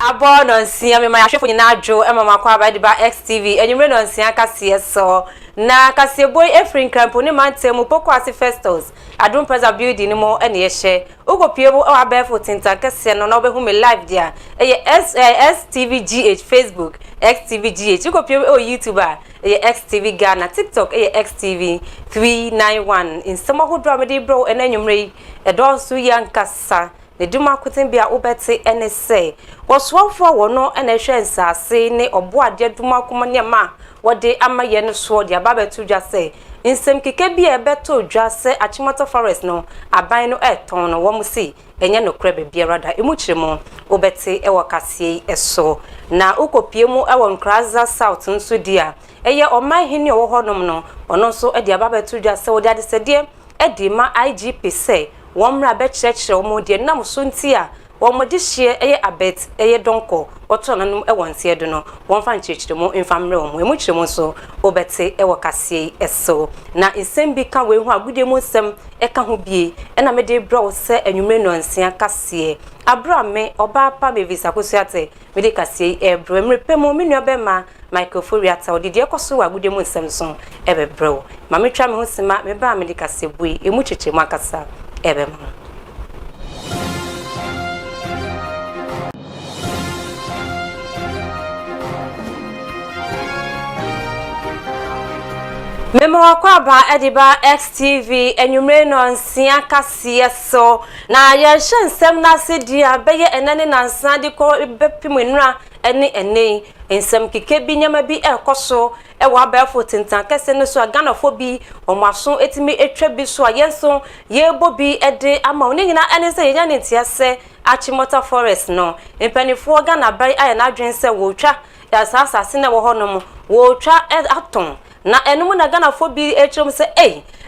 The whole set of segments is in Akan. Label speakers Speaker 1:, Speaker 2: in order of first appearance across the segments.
Speaker 1: abo no nsia me ma yahwefo nyina adwo e mama kwa ba de ba XTV enyumre no nsia kase so na kase boy Efrin Krampo ne mantem poko ase Festus adum preza building mo ene ye hye ugopiemu e wa befo tinta kase no na obehu me live dia eye STVGH Facebook XTVGH ugopiemu e YouTuber eye XTV Ghana TikTok eye XTV 391 insema hodro me bro ene enyumre e don su yankasa ne duma koten bia obete ene se woswafo wono ene hwe nsase ne obo ade duma kuma ne ma wode amaye no so de ababetu dwa se nsem keke bia ebeto dwa se Achimota Forest no aban no eton no wo si enye no kra bia rada emu kiremo obete e wakasie eso na ukopiemu e won Kraza South nso dia eye oman hini wo honom no ono so e de ababetu dwa se wode ade se de e de ma IGP se womra be church omo de nam so ntia womo de hye eye abet eye donko oto nanum e wonse edo no wonfa nchechire mo infamre omo emu chire mo so obete e wakasie eso na insembi ka we hu agude mu nsem e ka ho bie e na me de bro se anwumre no nsia kasie abra me oba pa me visa kosuate me de kasie e bro emre pemo me nua be ma microphone ata odidi ekoso agude mu nsem so e be bro ma me twa me ho sima me ba me de kasie bui emu cheche mo akasa ebe mo Memo akwa ba ediba XTV enyumre no nsia kase so na ye hye na se dia beye enane na nsa de ko bepimu nura ene ensem kike bi nyama bi ekoso e wa bafo tintan kase no so Ghana fo bi omaso etimi etwa bi so ayenso ye bobi ede ama oni nyina ene se yenya ne tiase Achimota Forest no empanifo Ghana bai aye na adwen se wo twa ya sasa na wo honom wo twa aton na enum na Ghana fo bi etrom se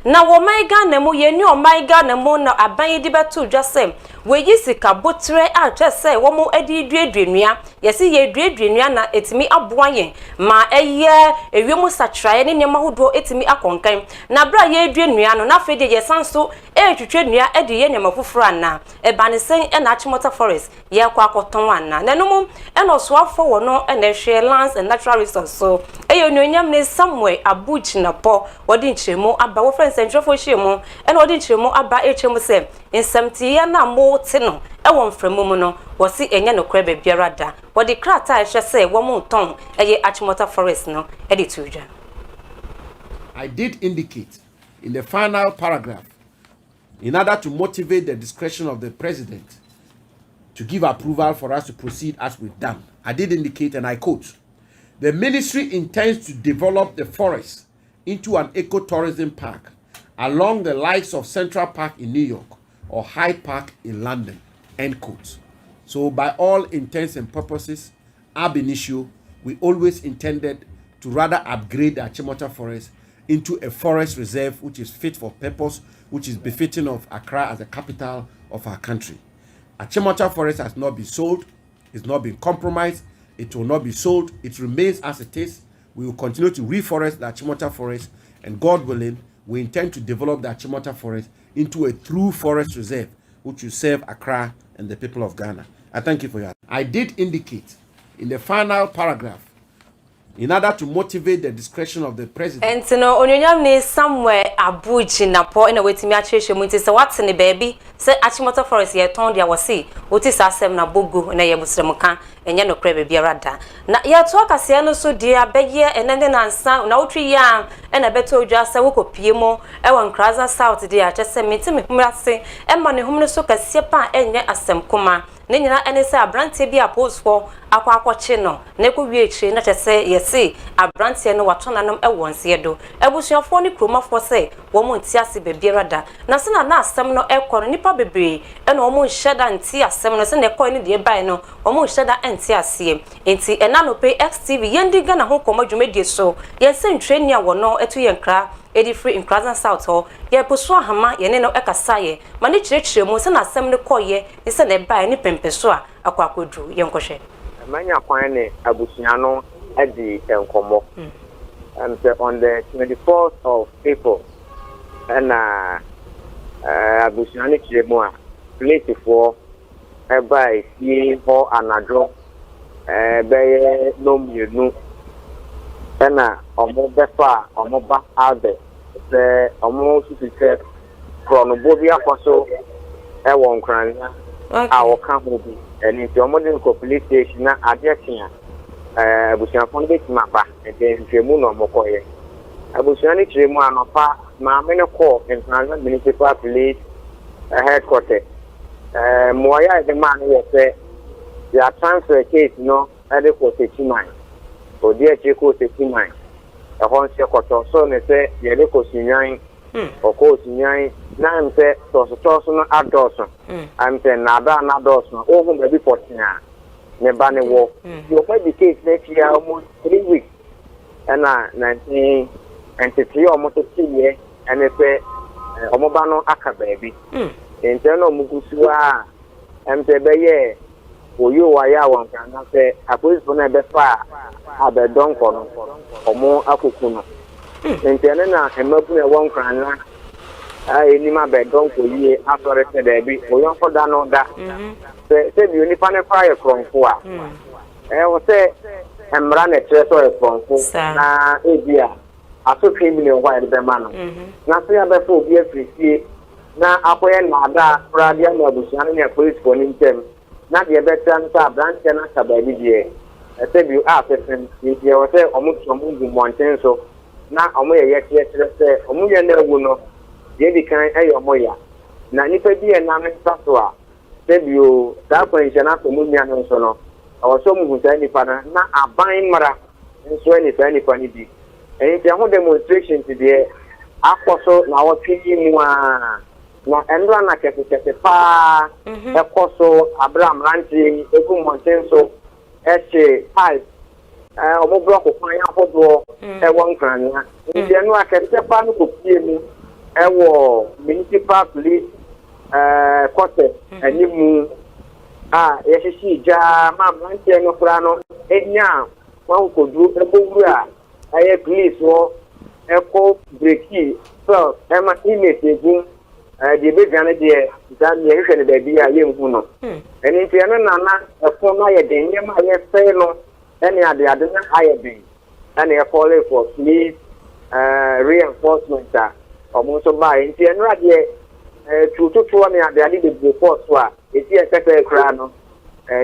Speaker 1: na wo mai Ghana mu ye ni o mai Ghana mu na aban di betu dwasem we yisika botre a twese wo mu adi duedunua yesi ye duedunua na etimi aboayen ma eye ewemu satraye ne nyema hodo etimi akonkan na bra ye duenua no na fede ye sanso twetwenua edi ye nyema fufuru ana ebane sen na Achimota Forest ye kwa akoton ana na enum no so afọ wo no na hwe lands and natural resources so onyonyam ne somewhere abuchi na po wodi nchiremu aba wo friends entrofo hwemu wodi nchiremu aba echemu se insamti ya na mo tino ewo mfremu mu no wosi enye no kra biara da wodi krata ehwe se wo mu ton eye Achimota Forest no edi tuja.
Speaker 2: I did indicate in the final paragraph, in order to motivate the discretion of the president to give approval for us to proceed as we've done, I did indicate, and I quote, the ministry intends to develop the forest into an ecotourism park along the likes of Central Park in New York or Hyde Park in London, end quote. So by all intents and purposes, ab initio, we always intended to rather upgrade the Achimota Forest into a forest reserve which is fit for purpose, which is befitting of Accra as the capital of our country. Achimota Forest has not been sold, it's not been compromised, it will not be sold, it remains as it is. We will continue to reforest the Achimota Forest, and God willing, we intend to develop the Achimota Forest into a true forest reserve which will serve Accra and the people of Ghana. I thank you for your. I did indicate in the final paragraph, in order to motivate the discretion of the president.
Speaker 1: And no onyonyam ne somewhere abuchi na po ina wetimi achehwe mu ntise wate ne baby se Achimota Forest ye ton dia wose oti sasem na bogu na ye busremuka enye no kra biara da na ye to akase no so dia beye enende na nsa na wotwi ya ena beto odwa se wokopie mo e won Kraza South dia chese metimi humrase e ma ne humne so kase pa enye asem kuma ne nyina ene se abrante bi aposfo akwakoche no ne ko wiechire na chese yesi abrante no watonanom e wonse do ebusuafo ne kromafo se wo mo ntiase bebiara da na se na asem no ekọ no nipa bebre e no mo nheda nti asem no se ne ekọ ne de bai no wo mo nheda enti ase enti ena no pe XTV yendi Ghana ho komadwumedie so yesi ntwani a wo no etu yenkra edi free in Kraza South ho ye poso ahama ye ne no ekasaye ma ne kirekire mu se na asem ne koye ne se ne bai ne pempeso a akwakodru ye nkohwe
Speaker 3: manya kwan ne abusunya no edi enkomo and on the 24th of April and abusunya ne kiremu a place for eba sie ho anadro bɛyɛ no mmienu ɛna ɔmo bɛfa ɔmo ba albe sɛ ɔmo susu sɛ korɔnobo bi akɔ so ɛwɔ Nkranya a wɔka ho bi ɛne nti ɔmo de nkɔ police station na adeɛ tea abusuafo no bɛtumi aba nti nhwehwɛmu na ɔmo kɔyɛ abusua no kyerɛ mu anɔpa maame no kɔɔ Nkranya municipal police headquarters mmoayɛ a yɛde maa no yɛ sɛ yɛ transfer case no ɛde kɔ Sechiman odi akyire kɔ Sechiman ɛhɔ nso kɔtɔ so ne sɛ yɛde kɔ Sunyan ɔkɔ Sunyan na m sɛ tɔsotɔso no adɔɔso am sɛ nada na adɔɔso ohun baabi pɔtea ne ba ne wɔ yɛkɔ di case na akyire almost 3 weeks ɛna 19 entity ɔmo to tiyɛ ɛne sɛ ɔmo ba no aka baabi nti na ɔmo gusu a am sɛ bɛyɛ oyo wa ya wan kan na sɛ apolisi na bɛfa abɛdɔnkɔ no ɔmo akuku no nti ɛne na emabu na wɔn kan na enim abɛdɔnkɔ yie asɔre sɛ daabi oyɔnkɔ da no da sɛ bi onipa ne fa yɛ kronfo a ɛwɔ sɛ mmara na kyerɛ sɛ ɔyɛ kronfo na ebi a asotwe bi ne hɔ a yɛde bɛma no na sɛ yɛbɛfa obi afiri fie na akɔyɛ nnaada koradeɛ na abusua no ne apolisifoɔ ne ntɛm na deɛ bɛtɛ no sɛ aberanteɛ no aka baabi deɛ ɛsɛ bi a fɛfɛm nti ɛwɔ sɛ ɔmo gu mmɔnten so na ɔmo yɛ yɛkyerɛkyerɛ sɛ ɔmo yɛ no awu no deɛ di kan ɛyɛ ɔmo ya na nnipa bi yɛ nam nsa so a sɛ bio saa kwanhyia no asɔ mo nua no nso no ɛwɔ sɛ ɔmo hu saa nnipa no na aban mmara nso ɛne saa nnipa no bi ɛnti ɛho demonstration ti deɛ akɔ so na wɔtwe yi mu a na ɛnura na kɛse paa ɛkɔ so Abraham Ranti egu mmɔnten so ɛkye pipe ɔmo blɔk kwan ahodoɔ ɛwɔ Nkranya nti ɛnura kɛse paa no kɔpie mu ɛwɔ municipal police quarters animu a yɛhyehyɛ gyaa ma aberanteɛ no koraa no enya wɔn koduro ɛbɔwuru a ɛyɛ police wɔ ɛkɔ breki so ɛma inmate egu deɛ bɛdwane deɛ saa deɛ hwehwɛ no baabi a yɛnhu no ɛno nti ɛno nana ɛfo no ayɛ den nneɛma a yɛsɛe no ɛne adeade no ayɛ den ɛne ɛkɔle for police reinforcement a ɔmo nso baeɛ nti ɛno adeɛ tuototoɔ ne adeade bebree kɔɔ so a ɛsi ɛsɛsɛ koraa no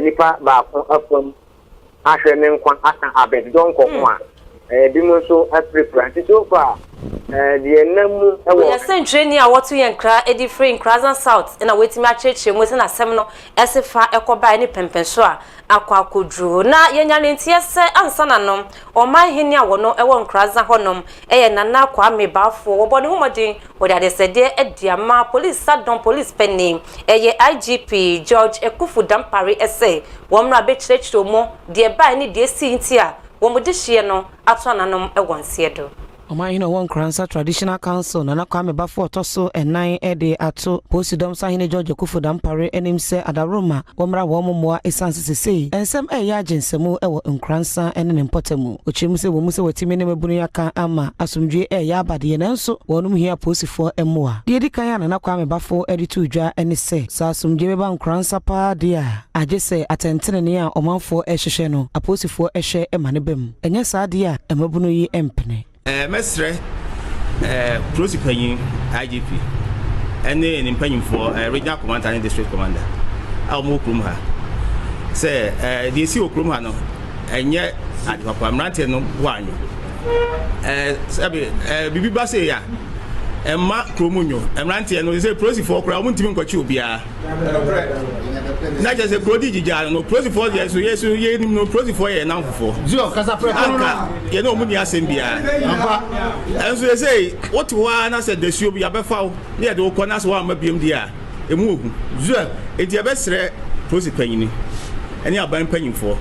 Speaker 3: nipa baako afam ahwɛ ne nkwa aka abɛdɔnkɔ ho a bi mu nso afirifira nti so far deɛ namu ɛwɔ
Speaker 1: yɛsɛ ntwɛni a wɔto yɛn kra edi free Nkraza South na wetimi akyerɛkyerɛ mu sɛ na asɛm no ɛsefa ɛkɔba ne pɛmpɛn so a akɔakɔduro na yɛnya ne ntie sɛ ansa nanom ɔman hene a wɔno ɛwɔ Nkraza hɔnom ɛyɛ nana Kwame Baafo wɔbɔ ne homɔden wɔde adesɛdeɛ ɛdiama police sadon police penny ɛyɛ IGP George Ekufu Dampare ɛsɛ wɔn no abɛkyerɛkyerɛ mu deɛ bae ne deɛ si nti a wɔn mo de hye no ato nanom ɛwɔ nsie do
Speaker 4: Omahino won Nkranya Traditional Council Nana Kwame Baafo toso enan ede ato Posidom Sahene George Ekufu Dampare enim se adaroma womra wo momoa esanse sesei ensem eya agensemu ewo Nkranya ene ne mpotemu ochemu se wo mu se watimi ne mabunu yaka ama asomdwe eya abade nanso wonum hia posifo emoa de edi kan Nana Kwame Baafo ede to dwa ene se sa asomdwe beba Nkranya pa de a agese atentene ne a omanfo ehwehwe no aposifo ehwe emane bem enye sa de a emabunu yi empene
Speaker 5: mesre prosi panyin IGP ene ni panyin for regional commander and district commander mo krum ha say the si okrum ha no enye adipapa mrante no wanyo sabe bibi ba say ya emma kromunyo mrante no say prosi for kra mo ntimi nkwachi obia na just say prodi jija no prosi for yesu ye no prosi for ye na mfofo zio kasa pre anka ye no mu ni asem bia enso ye say what wa na say desuo bia befa ne de wo na so wa mabiem dia emu ogu zio enti ebesre prosi panyini ene aban panyimfo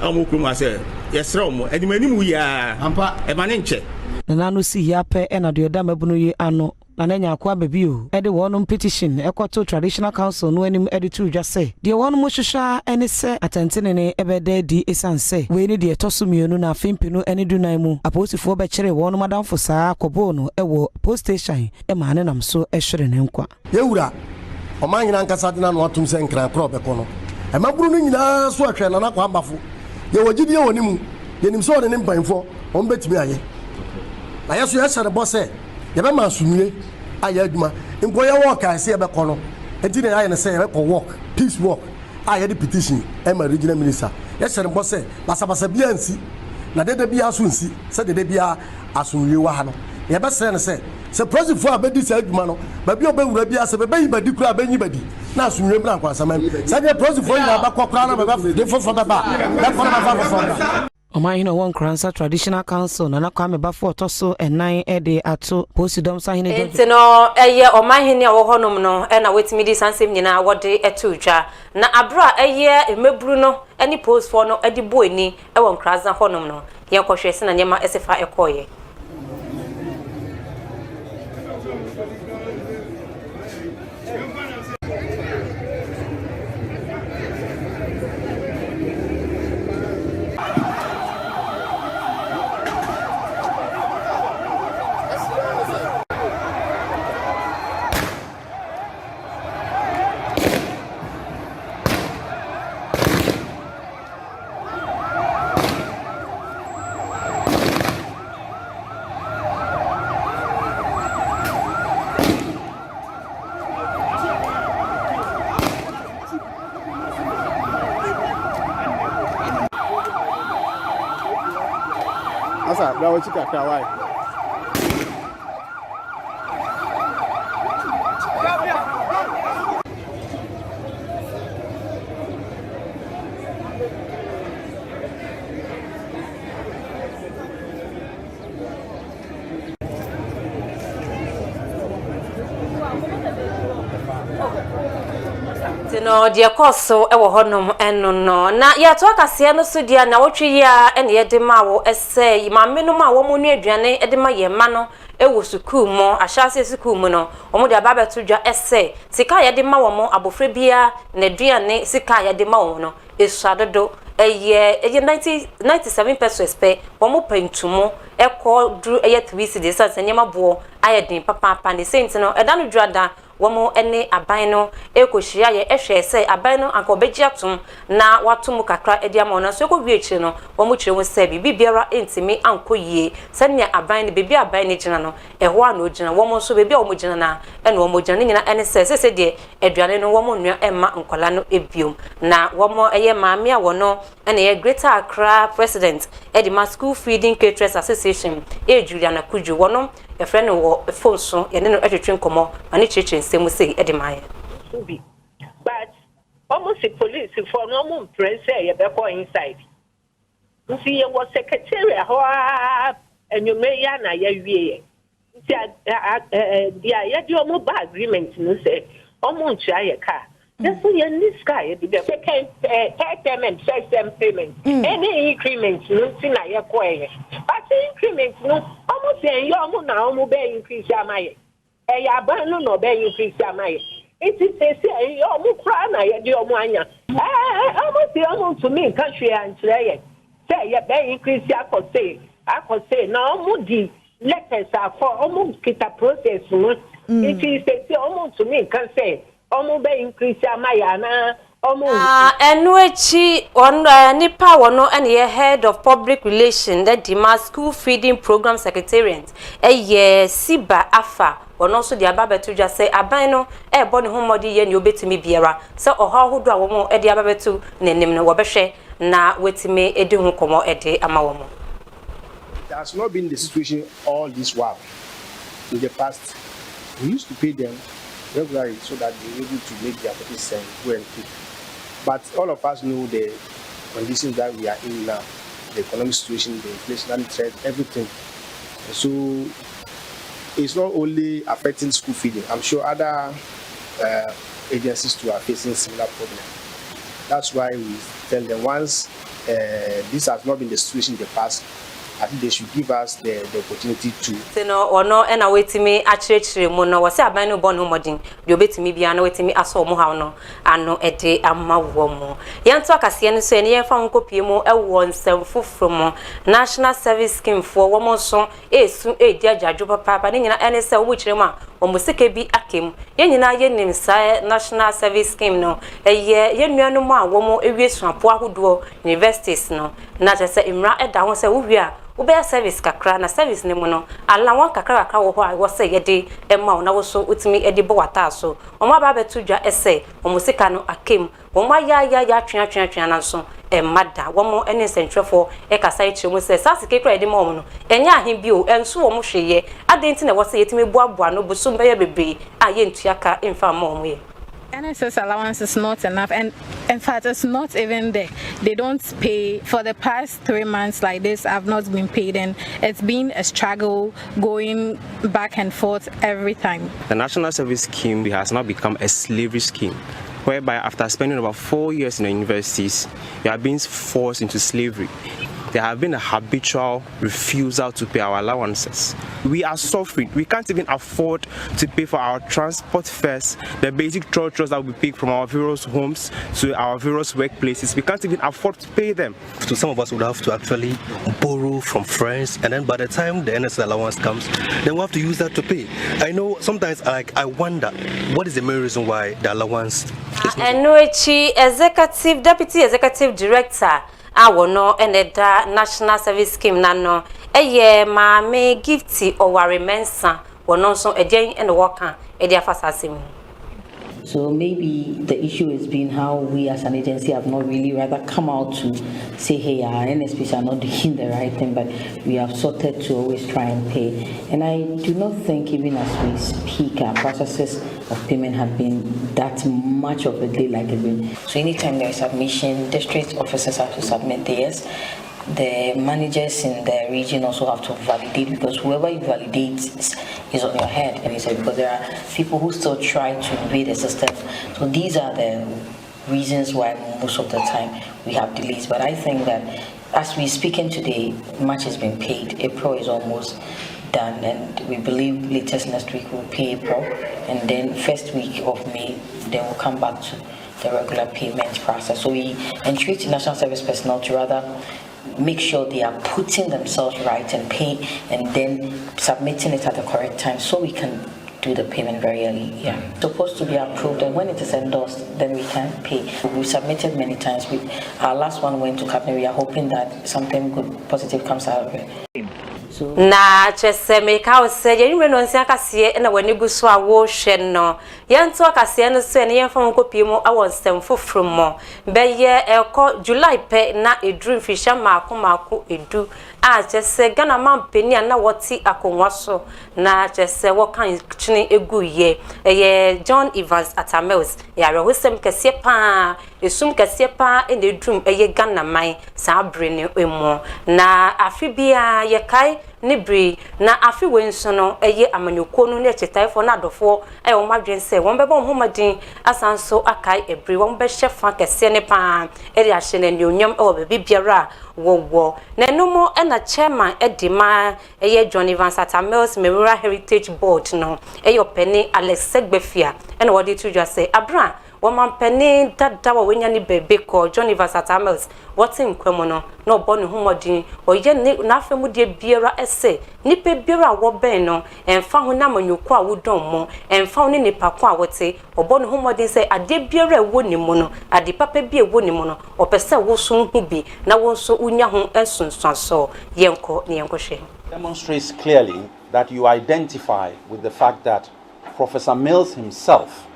Speaker 5: amokrum ase yesre omo edimanimu ya ampa e mane nche
Speaker 4: na no si yape ena de oda mabunu yi ano na nanya akwa babio ede wonum petition ekoto Traditional Council no anim ede to dwa se de wonum hwehwa ene se atentene ne ebede di esanse we ni de tosumienu na afempinu ene dunan mu aposifo be kire wonum adamfo saa kobo no ewo post station e ma ne nam so ehwere ne nkwa
Speaker 6: yewura omanyina nkasa de na no atum se nkran kro be kono e maburu no nyina so ahwe na Kwame Baafo ye wogidi woni mu ye nim so ne mpanfo on betimi aye na yeso ye sere bo se ye be ma asumie aye aduma nko ye work ase ye be kono enti ne aye ne se ye be work peace work aye the petition e ma regional minister ye sere bo se basabasa bia nsi na dede bia so nsi se dede bia asumie wa ha no ye be se ne se president for abedi se aduma no ba bia obewura bia se be yi badi kura abenyi badi na asumie bra kwa asama se the president for ya ba kokra na ba de fofo ba ba kono ba fofo
Speaker 4: Omahino won Kransa Traditional Council na Kwame Bafo Toso and 9 ede ato Posidom Sahine
Speaker 1: Enti no eye Omahini a wo honom no e na wetimi di sansem nyina wode etudwa na abra eye emeburu no eni post for no edi boani e won Kransa honom no ye kwohwese na nyema esefa ekoye
Speaker 7: Asa, brawo chika kawai.
Speaker 1: no dia koso e wo honom eno no na ya to akase no so dia na wotwe ya ene ye de ma wo ese ma menum a wo mo nu aduane e de ma ye ma no e wo sukuu mo ahyase sukuu mo no wo mo de ababa to dwa ese sika ye de ma wo mo abofre bia na aduane sika ye de ma wo no esuadodo eye 97 pesos pe wo mo pentumo e ko dru eye 3 cedis ansanyema bo ayedin papa ne senti no e da no dwada womo ene aban no ekohia ye ehwe se aban no ankobegia tum na watum kakra ediama na so ekowie chi no womo kire wo se bibiara entimi ankoyie sania aban ne bebi aban ne gina no eho a no gina womo so bebi a womo gina na ene womo gina ne nyina ene se de aduane no womo nua emma nkola no ebiom na womo eye maame a wono ene ye Greater Accra president Edima School Feeding Caterers Association Juliana Kuju wono a friend wo phone so ye no etwetwe nkomo ani chichi nsemu sei Edima
Speaker 8: but almost the police for no press ye be go inside nsi ye was secretary ho and you may ya na ye wie nti dia ye di omo ba agreement no say omo ntua ye car that's why in this guy the second payment first payment any increment no see na ye ko ye but increment no almost say you omo na omo be increase amaye e ya ban no be increase amaye it is say you omo kra na ye di omo anya almost say omo to me can share and say ye be increase akose na omo di letters for omo kita process no it is say omo to me can say omo be increase amaya na omo
Speaker 1: enu echi on nipa wono ene ye head of public relations the Dima School Feeding Program Secretariat eye Siba Afa wono so de ababetu dwa say aban no e bo ne homodi ye ne obetimi biara se oha hodo a womo e de ababetu nenim no wobehwe na wetimi edi hu komo ede ama womo.
Speaker 7: It has not been the situation all this while. In the past, we used to pay them regularly so that they were able to make their bodies go and cook. But all of us know the conditions that we are in now, the economic situation, the inflationary threat, everything. So it's not only affecting school feeding. I'm sure other agencies too are facing similar problems. That's why we tell them once this has not been the situation in the past, I think they should give us the opportunity to.
Speaker 1: No, or no, and I wait me at church. Mono was a bino bono modin. You bet me be an wait me as so mohano, and no a day and my woman. Yan talk as yen say near from Copiemo, a one self from National Service Scheme for woman son, a soon a dear judge of papa, and any cell which rema, omusike bi akem yenyina ye nimsa national service scheme no eye yenuanu mu awomo ewie suapo ahodo universities no na je se imra eda ho se wo a Ubea service kakra na service ne mu no ala wan kakra wo ho a wo se yede ema na wo so utimi edi bo wata so omo aba betu dwa ese omusika no akem omo ya twa na so emada wo mo ene sentrefo e kasa ichi mu se sasike kra edi mo no enya ahe bio enso wo mo hweye adenti na wo se yetimi boaboa no bu so mbe bebre a ye ntuaka emfa mo mo ye
Speaker 9: NSS allowance is not enough, and in fact, it's not even there. They don't pay. For the past 3 months like this, I've not been paid, and it's been a struggle going back and forth every time.
Speaker 10: The National Service Scheme has now become a slavery scheme, whereby after spending about 4 years in the universities, you are being forced into slavery. There have been a habitual refusal to pay our allowances. We are suffering. We can't even afford to pay for our transport fares, the basic chores that we pick from our various homes to our various workplaces. We can't even afford to pay them.
Speaker 11: So some of us would have to actually borrow from friends, and then by the time the NSS allowance comes, then we have to use that to pay. I know sometimes I wonder what is the main reason why the allowance is
Speaker 1: not Deputy Executive Director awono eneda National Service Scheme nano eye ma me gifti oware mensa wono so eden ene woka ede afasasem.
Speaker 12: So maybe the issue has been how we as an agency have not really rather come out to say, hey, our NSPs are not doing the right thing, but we have sorted to always try and pay. And I do not think even as we speak, our processes of payment have been that much of a delay like it's been. So anytime there is submission, district officers have to submit theirs. The managers in the region also have to validate, because whoever you validate is on your head, and it's because there are people who still try to invade the system. So these are the reasons why most of the time we have delays. But I think that as we're speaking today, much has been paid. April is almost done, and we believe latest next week we'll pay April, and then first week of May, then we'll come back to the regular payment process. So we entreat national service personnel to rather make sure they are putting themselves right and paying, and then submitting it at the correct time so we can do the payment very early. Yeah, it's supposed to be approved, and when it is endorsed, then we can pay. We submitted many times. Our last one went to cabinet. We are hoping that something good, positive comes out of it.
Speaker 1: Na chese meka ose ye nwere no nsia kase na wani guso a wo hwe no ye nto kase no so ne ye fam kopie mu awon stem foforo mo be ye eko July pe na edru fisha maako edu a chese Ghana man peni na woti akonwa so na chese wo kan chini egu ye John Evans Atamels ya rehosem kase pa esum kase pa ene edrum ye Ghana man sa abre ne emu na afibia ye kai Nibri na afi wenso no eye amanyoko no ne chetaifo na adofo o madwense won bebo homadin asanso akai ebri won be shefa kese ne pa eri ahye na nyonyam e be biara wo na enumo na chairman edima eye John Evans Atamels Memorial Heritage Board no eye openi Alex Segbefia na wodi tudwa say abra woman penny dada wa wenya ni bebe ko John Evans Atamels wati nkwemo no na obo ne humodin oye na afemu de biara ese nipe biara wo ben no emfa ho na manyoko a wodon mo emfa ho ne nipa ko a wote obo ne humodin se ade biara wo ni mo no ade papa bi wo ni mo no opese wo so hu bi na wo so unya ho ensunsuaso yenko ne yenko hwe.
Speaker 13: Demonstrates clearly that you identify with the fact that Professor Mills himself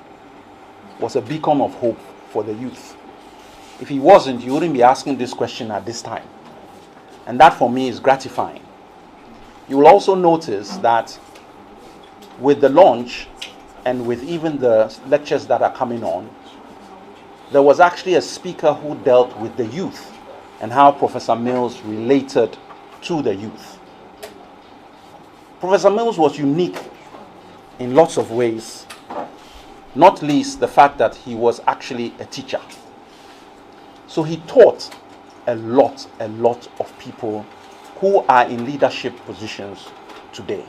Speaker 13: was a beacon of hope for the youth. If he wasn't, you wouldn't be asking this question at this time. And that for me is gratifying. You will also notice that with the launch and with even the lectures that are coming on, there was actually a speaker who dealt with the youth and how Professor Mills related to the youth. Professor Mills was unique in lots of ways, not least the fact that he was actually a teacher. So he taught a lot of people who are in leadership positions today.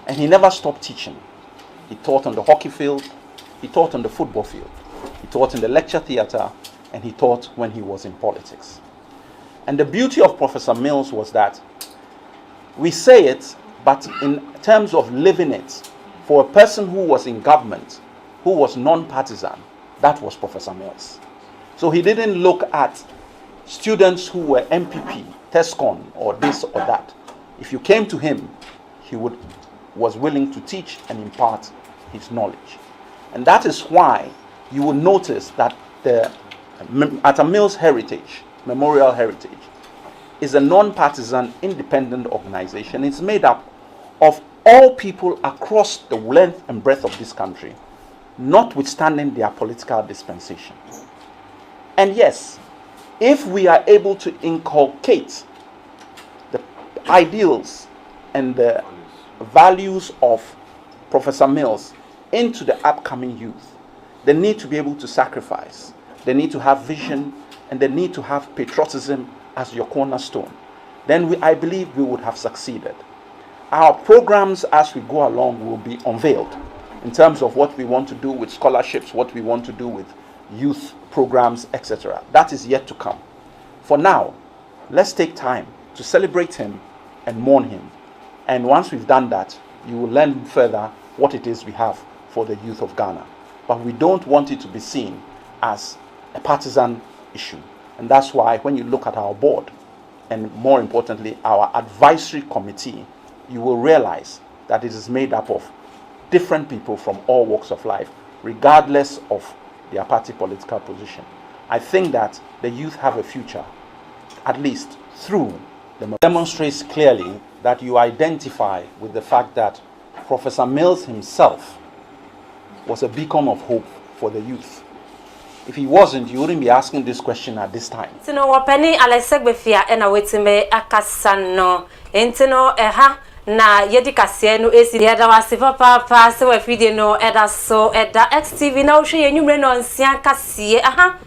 Speaker 13: And he never stopped teaching. He taught on the hockey field, he taught on the football field, he taught in the lecture theatre, and he taught when he was in politics. And the beauty of Professor Mills was that we say it, but in terms of living it, for a person who was in government, who was non-partisan, that was Professor Mills. So he didn't look at students who were MPP, TESCON, or this or that. If you came to him, he was willing to teach and impart his knowledge. And that is why you will notice that the Atta Mills Heritage, Memorial Heritage, is a non-partisan independent organization. It's made up of all people across the length and breadth of this country, notwithstanding their political dispensation. And yes, if we are able to inculcate the ideals and the values of Professor Mills into the upcoming youth, they need to be able to sacrifice, they need to have vision, and they need to have patriotism as your cornerstone. Then I believe we would have succeeded. Our programs as we go along will be unveiled in terms of what we want to do with scholarships, what we want to do with youth programs, etc. That is yet to come. For now, let's take time to celebrate him and mourn him. And once we've done that, you will learn further what it is we have for the youth of Ghana. But we don't want it to be seen as a partisan issue. And that's why when you look at our board, and more importantly, our advisory committee, you will realize that it is made up of different people from all walks of life, regardless of their party political position. I think that the youth have a future, at least through the demonstrates clearly that you identify with the fact that Professor Mills himself was a beacon of hope for the youth. If he wasn't, you wouldn't be asking this question at this time.
Speaker 1: Tino wapeni Alexegbefia ena wetime akasano. Intino na yedi kasie no esi yeda wasifa papa se wafide no eda so eda XTV na ohwe yenwumre no nsia kasie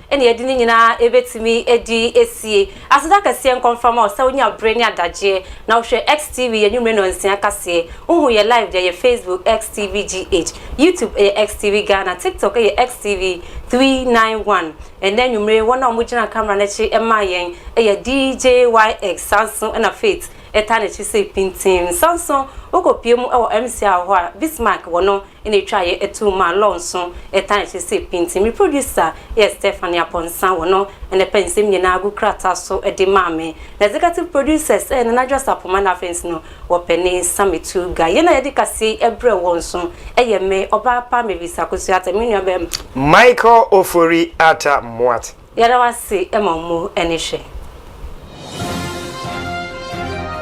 Speaker 1: ene yedi ni nyina ebetimi edi esie aseda kasie confirm o se onya breni adaje na ohwe XTV yenwumre no nsia kasie uhu ye live dey Facebook XTVGH, YouTube XTV Ghana, TikTok XTV 391 and then you may one omugina camera na chi emayen DJYX Samsung and a Faith eternity say pintin Samsung okopiem e MC aho a Bismarck wono ene twaye etu ma lonso eternity say pintin me producer yes Stephanie Aponsan wono ene pensem nyina agu krata so e de mame executive producers ene na just apoma na fence no wo peni sametu ga ye na ye de kase ebre wonso eye me oba pa me visa kosu ata me nua bem
Speaker 14: Michael Ofori Atta Moat
Speaker 1: yara wase emamu ene hwe